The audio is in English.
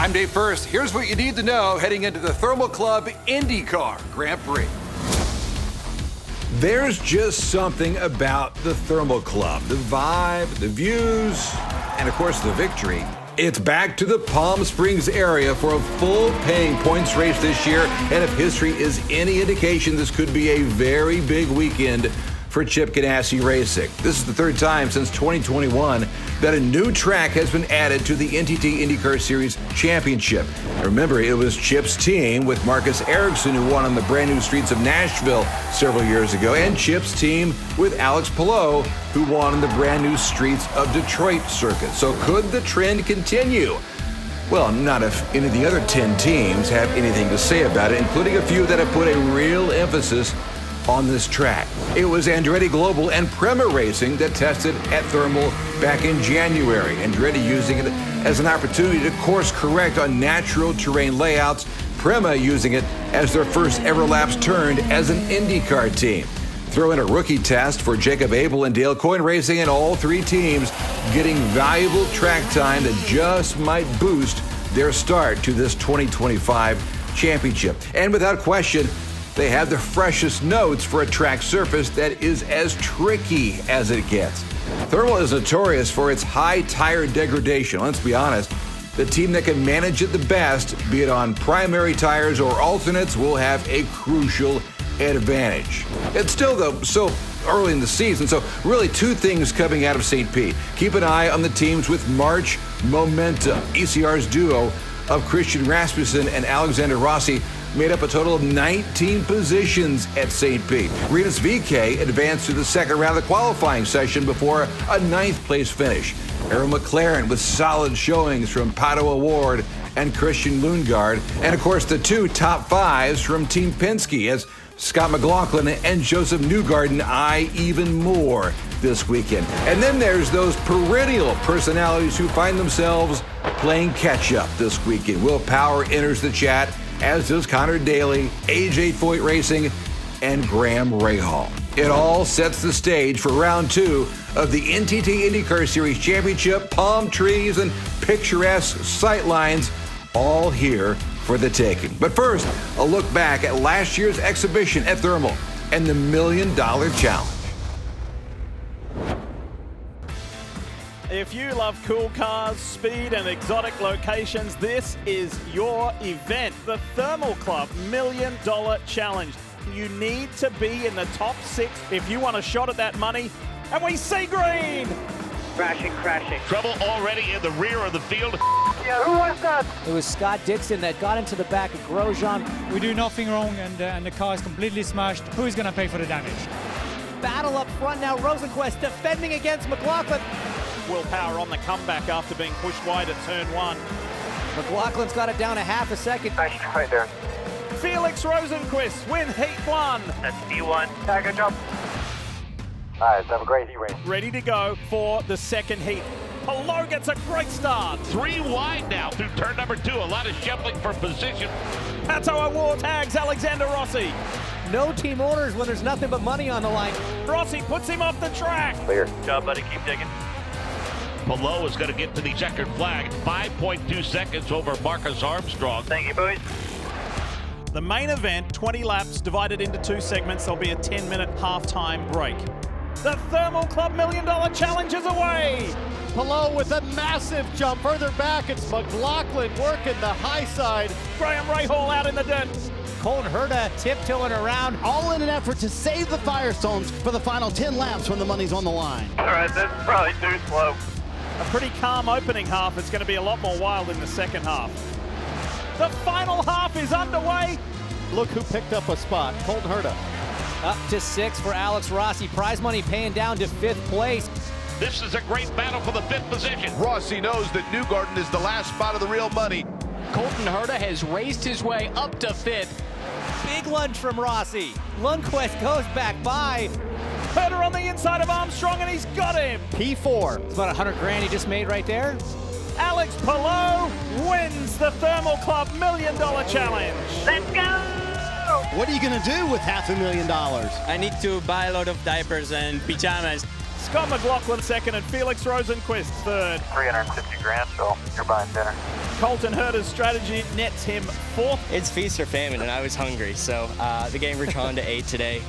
I'm Dave First. Here's what you need to know heading into the Thermal Club IndyCar Grand Prix. There's just something about the Thermal Club. The vibe, the views, and of course the victory. It's back to the Palm Springs area for a full-paying points race this year, and if history is any indication, this could be a very big weekend for Chip Ganassi Racing. This is the third time since 2021 that a new track has been added to the NTT INDYCAR Series Championship. Remember, it was Chip's team with Marcus Ericsson who won on the brand new streets of Nashville several years ago, and Chip's team with Alex Palou who won on the brand new streets of Detroit circuit. So could the trend continue? Well, not if any of the other 10 teams have anything to say about it, including a few that have put a real emphasis on this track. It was Andretti Global and Prema Racing that tested at Thermal back in January. Andretti using it as an opportunity to course correct on natural terrain layouts, Prema using it as their first ever laps turned as an IndyCar team. Throw in a rookie test for Jacob Abel and Dale Coyne Racing, and all three teams getting valuable track time that just might boost their start to this 2025 championship. And without question, they have the freshest notes for a track surface that is as tricky as it gets. Thermal is notorious for its high tire degradation. Let's be honest, the team that can manage it the best, be it on primary tires or alternates, will have a crucial advantage. It's still, though, so early in the season, so really two things coming out of St. Pete. Keep an eye on the teams with March momentum. ECR's duo of Christian Rasmussen and Alexander Rossi made up a total of 19 positions at St. Pete. Rinus VeeKay advanced to the second round of the qualifying session before a ninth place finish. Aaron McLaren with solid showings from Pato Award and Christian Lundgaard. And of course, the two top fives from Team Penske as Scott McLaughlin and Josef Newgarden eye even more this weekend. And then there's those perennial personalities who find themselves playing catch-up this weekend. Will Power enters the chat, as does Connor Daly, AJ Foyt Racing, and Graham Rahal. It all sets the stage for round two of the NTT IndyCar Series Championship. Palm trees and picturesque sightlines all here for the taking. But first, a look back at last year's exhibition at Thermal and the $1 Million Challenge. If you love cool cars, speed, and exotic locations, this is your event. The Thermal Club $1 Million Challenge. You need to be in the top 6 if you want a shot at that money. And we see green! Crashing. Trouble already in the rear of the field. Yeah, who was that? It was Scott Dixon that got into the back of Grosjean. We do nothing wrong and the car is completely smashed. Who's going to pay for the damage? Battle up front now. Rosenquist defending against McLaughlin. Will Power on the comeback after being pushed wide at turn 1. McLaughlin's got it down a half a second. Nice try there. Felix Rosenquist win heat 1. That's D1. Yeah, good job. All right, have a great heat race. Ready to go for the second heat. Palou gets a great start. 3 wide now through turn number 2. A lot of shuffling for position. Pato Award tags Alexander Rossi. No team orders when there's nothing but money on the line. Rossi puts him off the track. Clear. Good job, buddy. Keep digging. Palou is going to get to the checkered flag. 5.2 seconds over Marcus Armstrong. Thank you, boys. The main event, 20 laps divided into 2 segments. There'll be a 10-minute halftime break. The Thermal Club $1 Million Challenge is away. Palou with a massive jump. Further back, it's McLaughlin working the high side. Graham Rahal out in the dirt. Colton Herta tiptoeing around. All in an effort to save the Firestones for the final 10 laps when the money's on the line. All right, that's probably too slow. A pretty calm opening half. It's going to be a lot more wild in the second half. The final half is underway. Look who picked up a spot. Colton Herta. Up to 6 for Alex Rossi. Prize money paying down to 5th place. This is a great battle for the 5th position. Rossi knows that Newgarden is the last spot of the real money. Colton Herta has raced his way up to 5th. Big lunge from Rossi. Lundquist goes back by. Herta on the inside of Armstrong, and he's got him. P4. It's about 100 grand he just made right there. Alex Palou wins the Thermal Club $1 Million Challenge. Let's go! What are you going to do with $500,000? I need to buy a lot of diapers and pajamas. Scott McLaughlin second and Felix Rosenquist third. 350 grand, so you're buying dinner. Colton Herter's strategy nets him fourth. It's feast or famine, and I was hungry, so the game returned to 8 today.